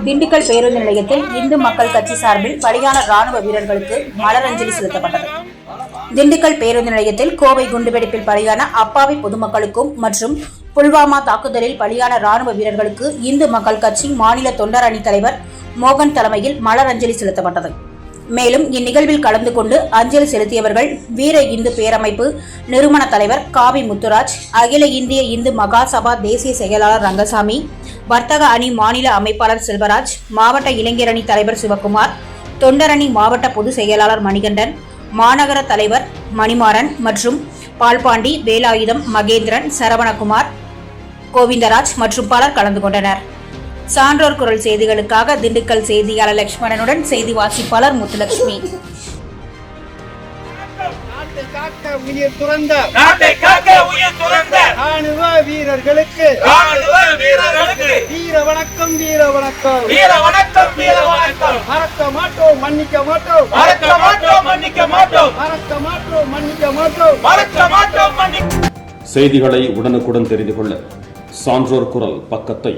திண்டுக்கல் பேருந்து நிலையத்தில் இந்து மக்கள் கட்சி சார்பில் பலியான ராணுவ வீரர்களுக்கு மலரஞ்சலி செலுத்தப்பட்டது. திண்டுக்கல் பேருந்து நிலையத்தில் கோவை குண்டுவெடிப்பில் பலியான அப்பாவி பொதுமக்களுக்கும் மற்றும் புல்வாமா தாக்குதலில் பலியான ராணுவ வீரர்களுக்கு இந்து மக்கள் கட்சி மாநில தொண்டர் அணி தலைவர் மோகன் தலைமையில் மலரஞ்சலி செலுத்தப்பட்டது. மேலும் இந்நிகழ்வில் கலந்து கொண்டு அஞ்சலி செலுத்தியவர்கள் வீர இந்து பேரமைப்பு நிறுவன தலைவர் காவி முத்துராஜ், அகில இந்திய இந்து மகாசபா தேசிய செயலாளர் ரங்கசாமி, வர்த்தக அணி மாநில அமைப்பாளர் செல்வராஜ், மாவட்ட இளைஞர் அணி தலைவர் சிவக்குமார், தொண்டரணி மாவட்ட பொதுச் செயலாளர் மணிகண்டன், மாநகர தலைவர் மணிமாறன் மற்றும் பால்பாண்டி, வேலாயுதம், மகேந்திரன், சரவணகுமார், கோவிந்தராஜ் மற்றும் பலர் கலந்து கொண்டனர். சான்றோர் குரல் செய்திகளுக்காக திண்டுக்கல் செய்தியாளர் லட்சுமணனுடன் செய்தி வாசிப்பாளர் முத்துலட்சுமி. ராணுவ வீரர்களுக்கு வீர வணக்கம், வீர வணக்கம், வீர வணக்கம், வீர வணக்கம். மறக்க மாட்டோம், மன்னிக்க மாட்டோம், மறக்க மாட்டோம், மன்னிக்க மாட்டோம், மறக்க மாட்டோம், மன்னிக்க மாட்டோம், மறக்க மாட்டோம், மன்னிக்க. செய்திகளை உடனுக்குடன் தெரிந்து கொள்ள சான்றோர் குரல் பக்கத்தை